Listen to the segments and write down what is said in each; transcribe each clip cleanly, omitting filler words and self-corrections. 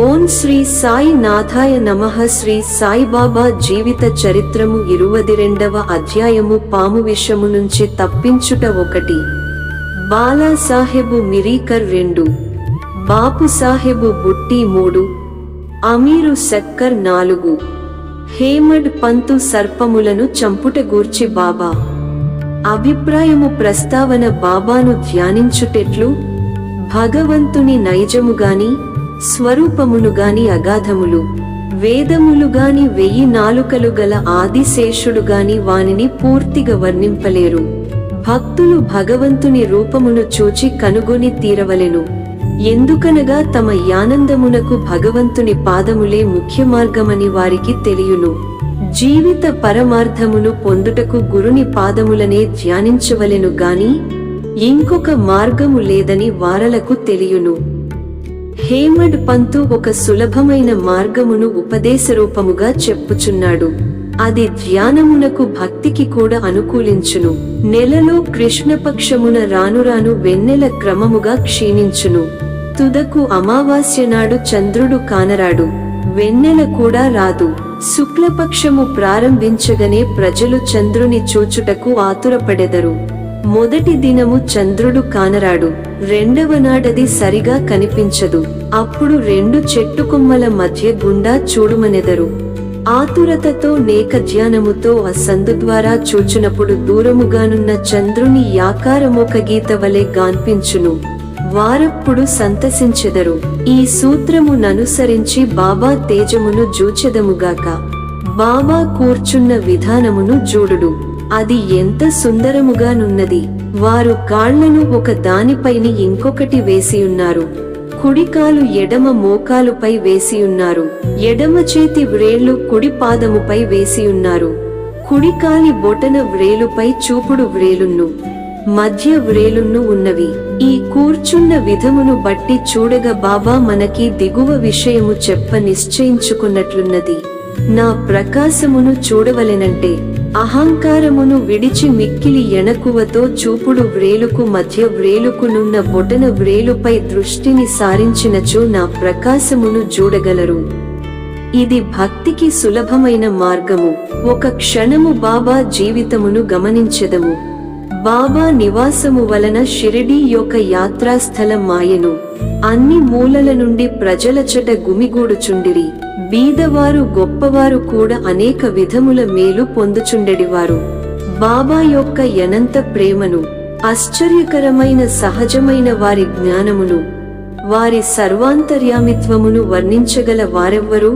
ఓం శ్రీ సాయి నాథాయ నమః. శ్రీ సాయిబాబా జీవిత చరిత్రము 22వ అధ్యాయము. పాము విషము నుంచి తప్పించుట 1. బాలాసాహెబు మిరీకర్ 2, బాపు సాహెబు బుట్టి 3, అమీరు సక్కర్ 4. హేమడ్ పంతు సర్పములను చంపుట గూర్చి బాబా అభిప్రాయము. ప్రస్తావన. బాబాను ధ్యానించుటెట్లు? భగవంతుని నైజముగాని స్వరూపమునుగాని అగాధములు వేదములుగాని 1000 నాలుకలు గల ఆదిశేషుడుగాని వానిని పూర్తిగా వర్ణింపలేరు. భక్తులు భగవంతుని రూపమును చూచి కనుగొని తీరవలెను. ఎందుకనగా తమ యానందమునకు భగవంతుని పాదములే ముఖ్య మార్గమని వారికి తెలియును. జీవిత పరమార్థమును పొందుటకు గురుని పాదములనే ధ్యానించవలెను గాని ఇంకొక మార్గము లేదని వారలకు తెలియును. హేమడ్ పంతు ఒక సులభమైన మార్గమును ఉపదేశరూపముగా చెప్పుచున్నాడు. అది ధ్యానమునకు భక్తికి కూడా అనుకూలించును. నెలలో కృష్ణపక్షమున రానురాను వెన్నెల క్రమముగా క్షీణించును. తుదకు అమావాస్య నాడు చంద్రుడు కానరాడు, వెన్నెల కూడా రాదు. శుక్లపక్షము ప్రారంభించగనే ప్రజలు చంద్రుని చూచుటకు ఆతురపడెదరు. మొదటి దినము చంద్రుడు కానరాడు, రెండవ నాడది సరిగా కనిపించదు. అప్పుడు 2 చెట్టు కొమ్మల మధ్య గుండా చూడుమనెదరు. ఆతురతతో నేక ధ్యానముతో ఆ సందు ద్వారా చూచునప్పుడు దూరముగానున్న చంద్రుని యాకారమొక గీత వలె గాన్పించును. వారప్పుడు సంతసించెదరు. ఈ సూత్రముననుసరించి బాబా తేజమును జూచెదముగాక. బాబా కూర్చున్న విధానమును జూడుడు. అది ఎంత సుందరముగానున్నది. వారు కాళ్లను ఒక దానిపైని ఇంకొకటి వేసియున్నారు. కుడికాలు ఎడమ మోకాలుపై వేసియున్నారు. ఎడమ చేతి వ్రేళ్లు కుడి పాదముపై వేసియున్నారు. కుడికాలి బొటన వ్రేలుపై చూపుడు వ్రేలున్ను, మధ్య వ్రేలున్ను ఉన్నవి. ఈ కూర్చున్న విధమును బట్టి చూడగా బాబా మనకి దిగువ విషయము చెప్ప నిశ్చయించుకున్నట్లున్నది. నా ప్రకాశమును చూడవలెనంటే అహంకారమును విడిచి మిక్కిలి ఎణకువతో చూపుడు వ్రేలుకు మధ్య వ్రేలుకునున్న బొటన వ్రేలుపై దృష్టిని సారించినచో నా ప్రకాశమును చూడగలరు. ఇది భక్తికి సులభమైన మార్గము. ఒక క్షణము బాబా జీవితమును గమనించెదము. బాబా నివాసము వలన షిరిడీ యొక్క యాత్రాస్థలం మాయెను. అన్ని మూలల నుండి ప్రజలచట గుమిగూడుచుండిరి. బీదవారు గొప్పవారు కూడా అనేక విధముల మేలు పొందుచుండెడివారు. బాబా యొక్క అనంత ప్రేమను, ఆశ్చర్యకరమైన సహజమైన వారి జ్ఞానమును, వారి సర్వాంతర్యామిత్వమును వర్ణించగల వారెవ్వరు?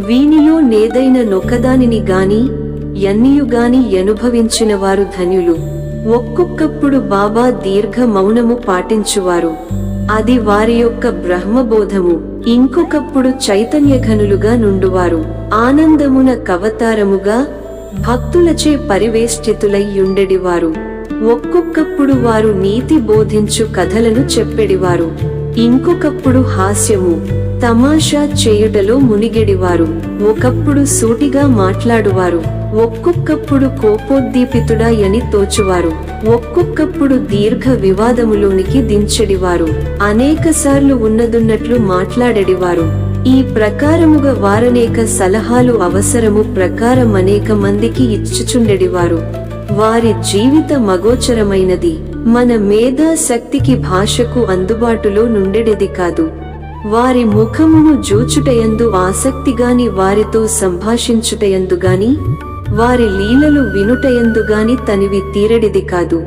వీనిలో నేదైన నొక్కదానిని గాని యన్నియు గాని అనుభవించిన వారు ధన్యులు. ఒక్కొక్కప్పుడు బాబా దీర్ఘ మౌనము పాటించువారు. అది వారి యొక్క బ్రహ్మబోధము. ఇంకొకప్పుడు చైతన్యఘనులుగా నుండువారు. ఆనందమున కవతారముగా భక్తులచే పరివేష్టితులై యుండెడివారు. ఒక్కొక్కప్పుడు వారు నీతి బోధించు కథలను చెప్పెడివారు. ఇంకొకప్పుడు హాస్యము, తమాషా చేయుటలో మునిగెడివారు. ఒకప్పుడు సూటిగా మాట్లాడువారు. ఒక్కొక్కప్పుడు కోపోద్దీపితుడా అని తోచువారు. ఒక్కొక్కప్పుడు దీర్ఘ వివాదములోనికి దించెడివారు. అనేకసార్లు ఉన్నదున్నట్లు మాట్లాడెడివారు. ఈ ప్రకారముగా వారనేక సలహాలు అవసరము ప్రకారం అనేక మందికి ఇచ్చుచుండెడివారు. వారి జీవిత మగోచరమైనది. మన మేధా శక్తికి భాషకు అందుబాటులో నుండెడిది కాదు. వారి ముఖమును జూచుటయందు ఆసక్తిగాని, వారితో సంభాషించుటయందుగాని, వారి లీలలు వినుటయందుగాని తనివి తీరడిది కాదు.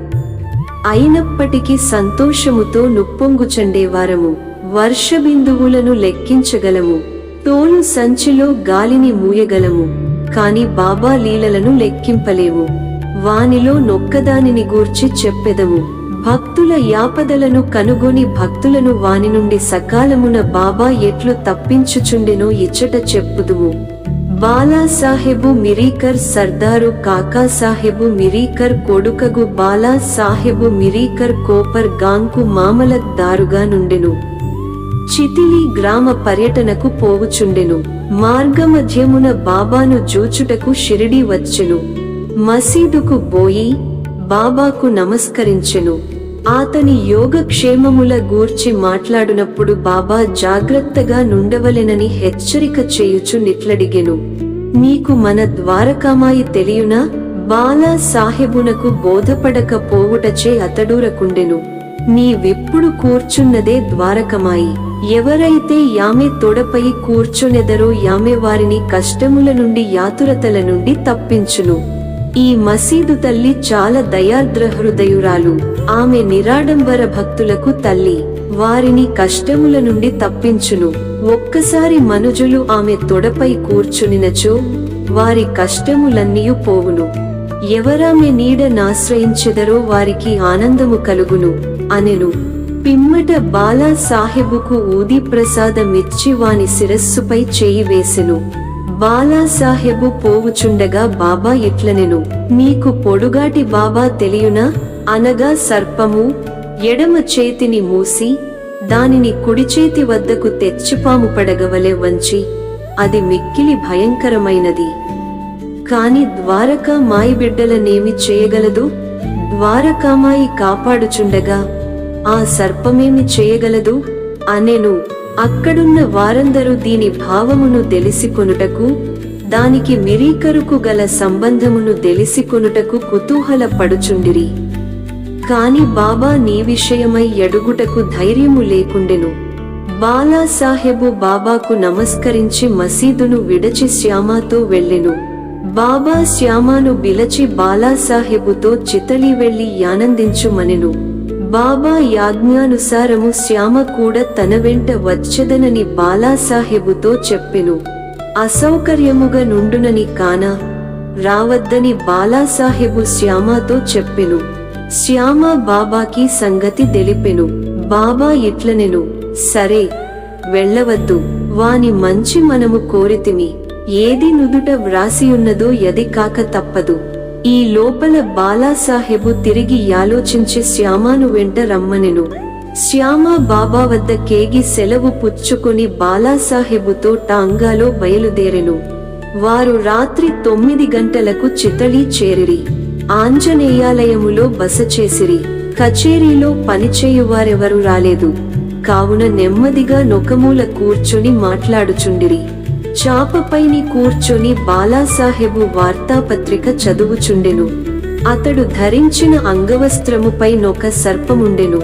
అయినప్పటికీ సంతోషముతో నుప్పొంగుచండేవారము. వర్షబిందువులను లెక్కించగలము, తోలు సంచిలో గాలిని మూయగలము, కాని బాబా లీలలను లెక్కింపలేము. వానిలో నొక్కదానిని గూర్చి చెప్పెదము. భక్తుల యాపదలను కనుగొని భక్తులను వాని నుండి సకాలమున బాబా ఎట్లు తప్పించుచుండెనో ఇచ్చట చెప్పుదుము. బాలాసాహెబు మిరీకర్ సర్దారు కాకాసాహెబు మిరీకర్ కొడుకగు బాలాసాహెబు మిరీకర్ కోపర్ గాంకు మామలత్ దారుగా నుండెను. చితిలి గ్రామ పర్యటనకు పోవుచుండెను. మార్గమధ్యమున బాబాను జూచుటకు షిరిడీ వచ్చెను. మసీదుకు బోయి బాబాకు నమస్కరించెను. అతని యోగక్షేమముల గూర్చి మాట్లాడునప్పుడు బాబా జాగ్రత్తగా నుండవలెనని హెచ్చరిక చేయుచు నిట్లడిగెను. నీకు మన ద్వారకామాయి తెలియునా? బాలా సాహెబునకు బోధపడక పోవుటచే అతడూరకుండెను. నీవెప్పుడు కూర్చున్నదే ద్వారకమాయి. ఎవరైతే యామె తొడపై కూర్చునెదరో యామె వారిని కష్టముల నుండి యాతురతల నుండి తప్పించును. ఈ మసీదు తల్లి చాలా దయార్ద్ర హృదయురాలు. ఆమె నిరాడంబర భక్తులకు తల్లి. వారిని కష్టముల నుండి తప్పించును. ఒక్కసారి మనుజులు ఆమె తొడపై కూర్చునినచో వారి కష్టములన్నీయు పోవును. ఎవరామె నీడనాశ్రయించెదరో వారికి ఆనందము కలుగును అనెను. పిమ్మట బాలా సాహెబుకు ఊది ప్రసాదమిచ్చి వాని శిరస్సుపై చేయి వేసెను. బాలా సాహెబు పోవుచుండగా బాబా ఇట్లనెను, మీకు పొడుగాటి బాబా తెలియునా? అనగా సర్పము ఎడమ చేతిని మూసి దానిని కుడిచేతి వద్దకు తెచ్చిపాము పడగవలె వంచి, అది మిక్కిలి భయంకరమైనది. కాని ద్వారకామాయి బిడ్డలనేమి చేయగలదు? ద్వారకామాయి కాపాడుచుండగా ఆ సర్పమేమి చేయగలదు అనెను. అక్కడున్న వారందరూ దీని భావమును దెలిసికొనుటకు, దానికి మిరీకరుకు గల సంబంధమును దెలిసికొనుటకు కుతూహల పడుచుండిరి. కాని బాబా నీ విషయమై ఎడుగుటకు ధైర్యము లేకుండెను. బాలా సాహెబు బాబాకు నమస్కరించి మసీదును విడచి శ్యామాతో వెళ్ళెను. బాబా శ్యామాను బిలచి బాలాసాహెబుతో చితలి వెళ్లి ఆనందించుమనెను. బాబా యాజ్ఞానుసారము శ్యామ కూడా తన వెంట వచ్చెదనని బాలాసాహెబుతో చెప్పెను. అసౌకర్యముగా నుండునని కాన రావద్దని బాలాసాహెబు శ్యామాతో చెప్పెను. శ్యామ బాబాకి సంగతి తెలిపెను. బాబా ఇట్లనెను, సరే వెళ్ళవద్దు, వాని మంచి మనము కోరితిమి. ఏది నుదుట వ్రాసియున్నదో యది కాక తప్పదు. ఈ లోపల బాలాసాహెబు తిరిగి ఆలోచించి శ్యామాను వెంట రమ్మనెను. శ్యామ బాబా వద్ద కేగి సెలవు పుచ్చుకొని బాలాసాహెబుతో టాంగాలో బయలుదేరెను. వారు రాత్రి 9 గంటలకు చితళి చేరిరి. ఆంజనేయాలయములో బస చేసిరి. కచేరీలో పనిచేయువారెవరు రాలేదు. కావున నెమ్మదిగా నొకమూల కూర్చొని మాట్లాడుచుండిరి. చాపపైని కూర్చొని బాలాసాహెబు వార్తాపత్రిక చదువుచుండెను. అతడు ధరించిన అంగవస్త్రముపై నొక సర్పముండెను.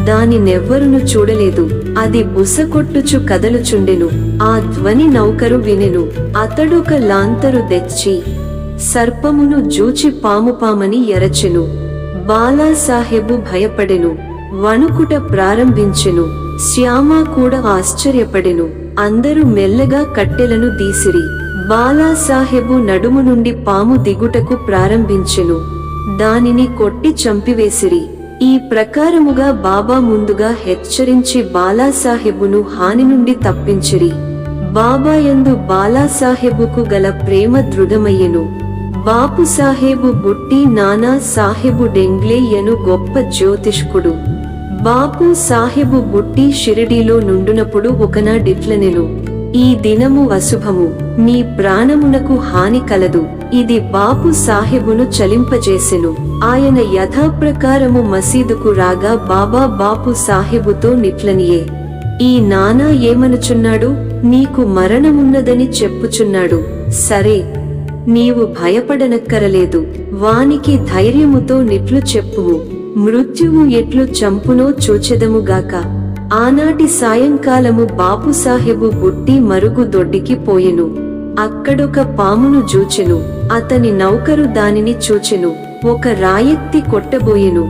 దానినెవ్వరును చూడలేదు. అది బుసకొట్టుచు కదలుచుండెను. ఆ ధ్వని నౌకరు వినెను. అతడొక లాంతరు తెచ్చి సర్పమును జూచి పాముపామని ఎరచెను. బాలాసాహెబు భయపడెను. వణుకుట ప్రారంభించెను. శ్యామ కూడా ఆశ్చర్యపడెను. అందరూ మెల్లగా కట్టెలను దీసిరి. బాలాసాహెబు నడుము నుండి పాము దిగుటకు ప్రారంభించెను. దానిని కొట్టి చంపివేసిరి. ఈ ప్రకారముగా బాబా ముందుగా హెచ్చరించి బాలాసాహెబును హాని నుండి తప్పించిరి. బాబాయందు బాలాసాహెబుకు గల ప్రేమ దృఢమయ్యెను. బాపు సాహెబు బుట్టి నానా సాహెబు డెంగ్లే యను గొప్ప జ్యోతిష్కుడు. బాపు సాహెబు బుట్టి షిరిడీలో నుండునప్పుడు ఒకనాడిట్లనెను, ఈ దినము అశుభము, నీ ప్రాణమునకు హాని కలదు. ఇది బాపు సాహెబును చలింపజేసెను. ఆయన యథాప్రకారము మసీదుకు రాగా బాబా బాపు సాహెబుతో నిట్లనియే, ఈ నానా ఏమనుచున్నాడు? నీకు మరణమున్నదని చెప్పుచున్నాడు. సరే, నీవు భయపడనక్కరలేదు. వానికి ధైర్యముతో నిట్లు చెప్పుము. మృత్యువు ఎట్లు చంపునో చూచెదముగాక. ఆనాటి సాయంకాలము బాపుసాహెబు బుట్టి మరుగు దొడ్డికి పోయెను. అక్కడొక పామును జూచెను. అతని నౌకరు దానిని చూచెను. ఒక రాయెత్తి కొట్టబోయెను.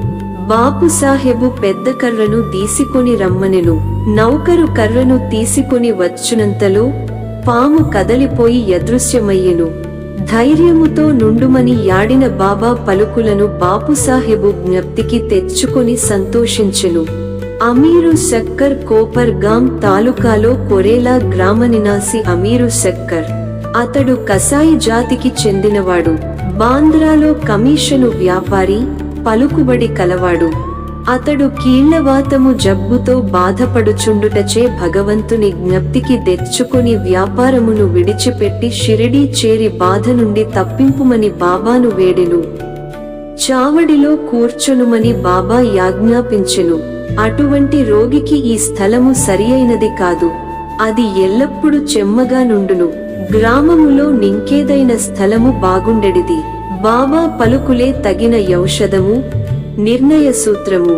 బాపుసాహెబు పెద్ద కర్రను తీసుకొని రమ్మనెను. నౌకరు కర్రను తీసుకొని వచ్చునంతలో పాము కదలిపోయి అదృశ్యమయ్యెను. ధైర్యముతో నుండుమని యాడిన బాబా పలుకులను బాపుసాహెబు జ్ఞప్తికి తెచ్చుకొని సంతోషించెను. అమీరు శక్కర్ కోపర్ గాం తాలూకాలో కొరేలా గ్రామ నివాసి అమీరు శక్కర్. అతడు కసాయి జాతికి చెందినవాడు. బాంద్రాలో కమిషను వ్యాపారి, పలుకుబడి కలవాడు. అతడు కీళ్లవాతము జబ్బుతో బాధపడుచుండుటచే భగవంతుని జ్ఞప్తికి తెచ్చుకొని వ్యాపారమును విడిచిపెట్టి షిరిడీ చేరి బాధ నుండి తప్పింపుమని బాబాను వేడెను. చావడిలో కూర్చొనుమని బాబా యాజ్ఞాపించెను. అటువంటి రోగికి ఈ స్థలము సరియైనది కాదు, అది ఎల్లప్పుడూ చెమ్మగా నుండును. గ్రామములో నింకేదైన స్థలము బాగుండెడిది. బాబా పలుకులే తగిన ఔషధము, నిర్ణయ సూత్రము.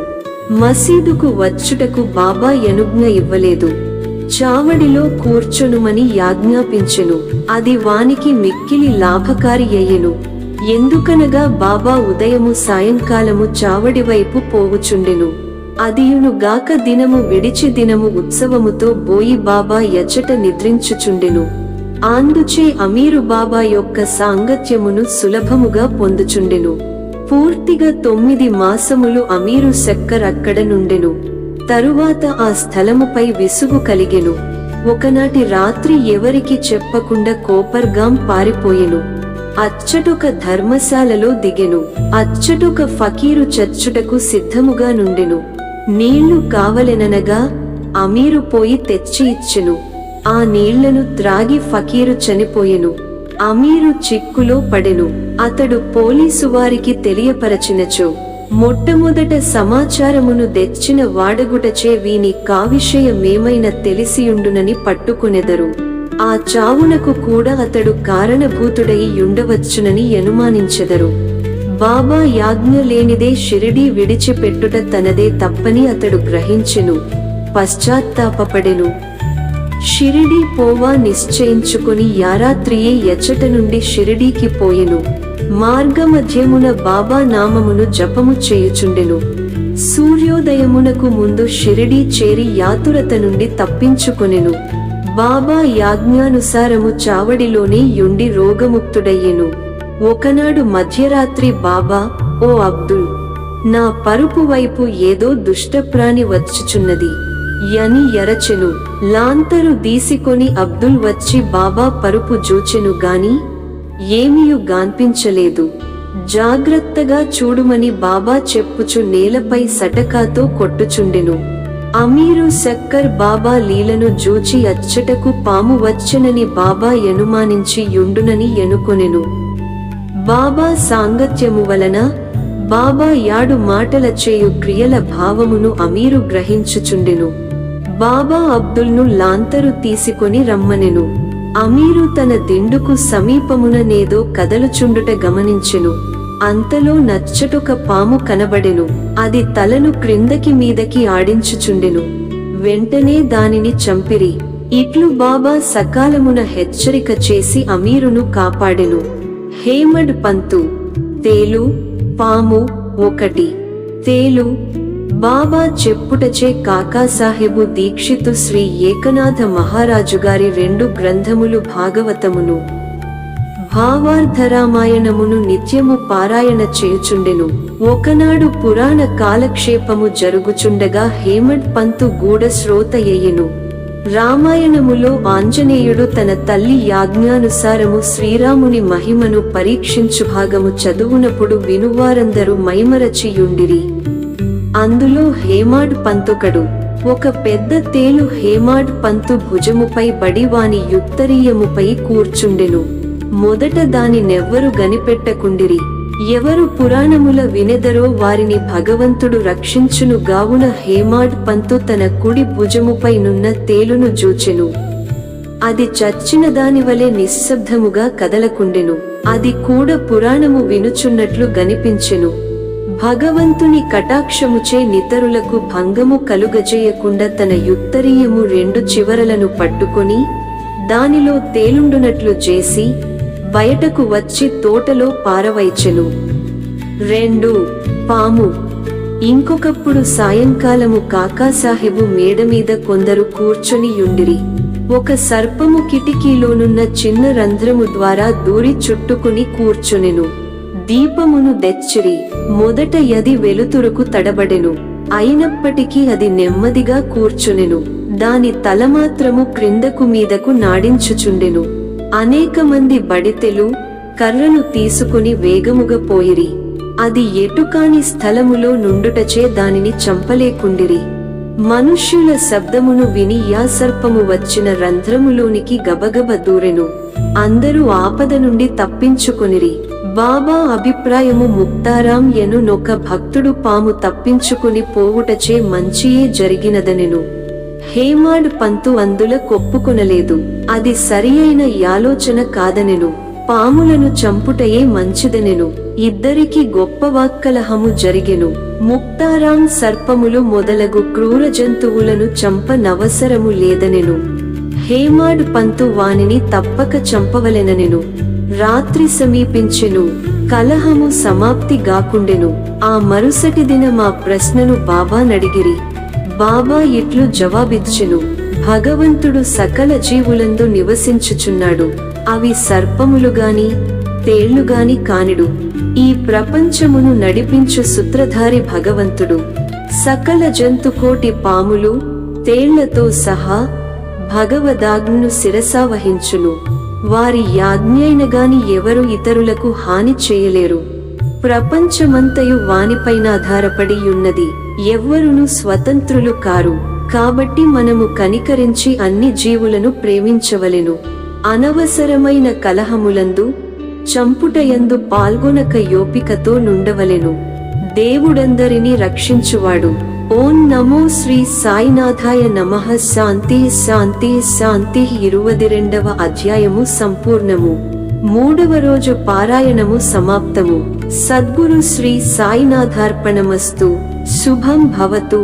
మసీదుకు వచ్చుటకు బాబా ఎనుజ్ఞ ఇవ్వలేదు. చావడిలో కూర్చొనుమని యాజ్ఞాపించెను. అది వానికి మిక్కిలి లాభకారి అయ్యెను. ఎందుకనగా బాబా ఉదయము సాయంకాలము చావడి వైపు పోవుచుండెను. అదియును గాక దినము విడిచి దినము ఉత్సవముతో బోయి బాబా ఎచ్చట నిద్రించుచుండెను. అందుచే అమీరు బాబా యొక్క సాంగత్యమును సులభముగా పొందుచుండెను. పూర్తిగా 9 మాసములు అమీరు శక్కర్ అక్కడ నుండెను. తరువాత ఆ స్థలముపై విసుగు కలిగెను. ఒకనాటి రాత్రి ఎవరికి చెప్పకుండా కోపర్గాం పారిపోయెను. అచ్చటొక ధర్మశాలలో దిగెను. అచ్చటొక ఫకీరు చచ్చుటకు సిద్ధముగా నుండెను. నీళ్లు కావలెననగా అమీరు పోయి తెచ్చి ఇచ్చెను. ఆ నీళ్లను త్రాగి ఫకీరు చనిపోయెను. అమీరు చిక్కులో పడెను. అతడు పోలీసు వారికి తెలియపరచినచో మొట్టమొదట సమాచారమును తెచ్చిన వాడగుటచే వీని కావిషయమేమైనా తెలిసియుండునని పట్టుకొనెదరు. ఆ చావునకు కూడా అతడు కారణభూతుడై యుండవచ్చునని అనుమానించెదరు. బాబా యాజ్ఞ లేనిదే షిరిడీ విడిచిపెట్టుట తనదే తప్పని అతడు గ్రహించెను. పశ్చాత్తాపపడెను. షిరిడీ పోవా నిశ్చయించుకొని యారాత్రియే ఎచ్చట నుండి షిరిడీకి పోయెను. మార్గమధ్యమున బాబా నామమును జపము చేయుచుండెను. సూర్యోదయమునకు ముందు షిరిడీ చేరి యాతురత నుండి తప్పించుకొనెను. బాబా యాజ్ఞానుసారము చావడిలోనే యుండి రోగముక్తుడయ్యెను. ఒకనాడు మధ్యరాత్రి బాబా, ఓ అబ్దుల్, నా పరుపు వైపు ఏదో దుష్టప్రాణి వచ్చుచున్నది యని ఎరచెను. లాంతరు దీసికొని అబ్దుల్ వచ్చి బాబా పరుపు జూచెను గాని ఏమీయు గాన్పించలేదు. జాగ్రత్తగా చూడుమని బాబా చెప్పుచు నేలపై సటకాతో కొట్టుచుండెను. అమీరు శక్కర్ బాబా లీలను జూచి అచ్చటకు పాము వచ్చెనని బాబా అనుమానించి యుండునని ఎనుకొనెను. బాబా సాంగత్యము వలన బాబా యాడు మాటల చేయు క్రియల భావమును అమీరు గ్రహించుచుండెను. బాబా అబ్దుల్ను లాంతరు తీసుకొని రమ్మనెను. అమీరు తన దిండుకు సమీపమున నేదో కదలుచుండుట గమనించెను. అంతలో నచ్చటొక పాము కనబడెను. అది తలను క్రిందకి మీదకి ఆడించుచుండెను. వెంటనే దానిని చంపిరి. ఇట్లు బాబా సకాలమున హెచ్చరిక చేసి అమీరును కాపాడెను. హేమడ్ పంతు. తేలు, పాము 1. తేలు బాబా చెప్పుటచే కాకాసాహెబు దీక్షితు శ్రీ ఏకనాథ మహారాజుగారి 2 గ్రంథములు భాగవతమును, భావార్థరామాయణమును నిత్యము పారాయణ చేయుచుండెను. ఒకనాడు పురాణ కాలక్షేపము జరుగుచుండగా హేమడ్ పంతు గూఢ శ్రోతయ్యెను. రామాయణములో ఆంజనేయుడు తన తల్లి యాజ్ఞానుసారము శ్రీరాముని మహిమను పరీక్షించు భాగము చదువునప్పుడు వినువారందరూ మైమరచియుండిరి. అందులో హేమాడ్ పంతుకడు. ఒక పెద్ద తేలు హేమాడ్ పంతు భుజముపై బడి వాని యుత్తరీయముపై కూర్చుండెను. మొదట దానినెవ్వరు గనిపెట్టకుండిరి. ఎవరు పురాణముల వినెదరో వారిని భగవంతుడు రక్షించును గావున హేమాడ్ పంతు తన కుడి భుజముపై నున్న తేలును జూచెను. అది చచ్చిన దానివలె నిశ్శబ్దముగా కదలకుండెను. అది కూడా పురాణము వినుచున్నట్లు గనిపించెను. భగవంతుని కటాక్షముచే నితరులకు భంగము కలుగజేయకుండా తన యుత్తరీయము 2 చివరలను పట్టుకొని దానిలో తేలుండునట్లు చేసి బయటకు వచ్చి తోటలో పారవైచెను. 2. పాము. ఇంకొకప్పుడు సాయంకాలము కాకాసాహెబు మేడమీద కొందరు కూర్చొని యుండిరి. ఒక సర్పము కిటికీలోనున్న చిన్న రంధ్రము ద్వారా దూరి చుట్టుకుని కూర్చునెను. దీపమును దెచ్చిరి. మొదట యది వెలుతురుకు తడబడెను. అయినప్పటికీ అది నెమ్మదిగా కూర్చునెను. దాని తల మాత్రము క్రిందకు మీదకు నాడించుచుండెను. అనేక మంది బడితెలు కర్రను తీసుకుని వేగముగా పోయిరి. అది ఎటుకాని స్థలములో నుండుటచే దానిని చంపలేకుండిరి. మనుష్యుల శబ్దమును విని యా సర్పము వచ్చిన రంధ్రములోనికి గబగబ దూరెను. అందరూ ఆపద నుండి తప్పించుకొనిరి. బాబా అభిప్రాయము ముక్తారాం ఎనునొక భక్తుడు పాము తప్పించుకుని పోవుటచే మంచియే జరిగినదనెను. హేమాడ్ పంతు అందుల కొప్పుకొనలేదు. అది సరియైన యాలోచన కాదనెను. పాములను చంపుటయే మంచిదనెను. ఇద్దరికి గొప్ప వాక్కలహము జరిగెను. ముక్తారాం సర్పములు మొదలగు క్రూర జంతువులను చంపనవసరము లేదనెను. హేమాడ్ పంతు వానిని తప్పక చంపవలెననెను. రాత్రి సమీపించెను. కలహము సమాప్తి గాకుండెను. ఆ మరుసటి దినం ఆ ప్రశ్నను బాబా నడిగిరి. బాబా ఇట్లు జవాబిచ్చెను: భగవంతుడు సకల జీవులందు నివసించుచున్నాడు. అవి సర్పములుగాని తేళ్లుగాని కానిడు. ఈ ప్రపంచమును నడిపించు సూత్రధారి భగవంతుడు. సకల జంతుకోటి పాములు తేళ్లతో సహా భగవదాజ్ఞను శిరసావహించును. వారి యాజ్ఞైనగాని ఎవరు ఇతరులకు హాని చేయలేరు. ప్రపంచమంతయు వానిపైన ఆధారపడి ఉన్నది. ఎవ్వరును స్వతంత్రులు కారు. కాబట్టి మనము కనికరించి అన్ని జీవులను ప్రేమించవలెను. అనవసరమైన కలహములందు చంపుటయందు పాల్గొనక యోపికతో నుండవలెను. దేవుడందరినీ రక్షించువాడు. ఓం నమో శ్రీ సాయినాథాయ నమః. శాంతి శాంతి శాంతి. 22వ అధ్యాయము సంపూర్ణము. 3వ రోజు పారాయణము సమాప్తము. సద్గురు శ్రీ సాయినాథార్పణమస్తు. శుభం భవతు.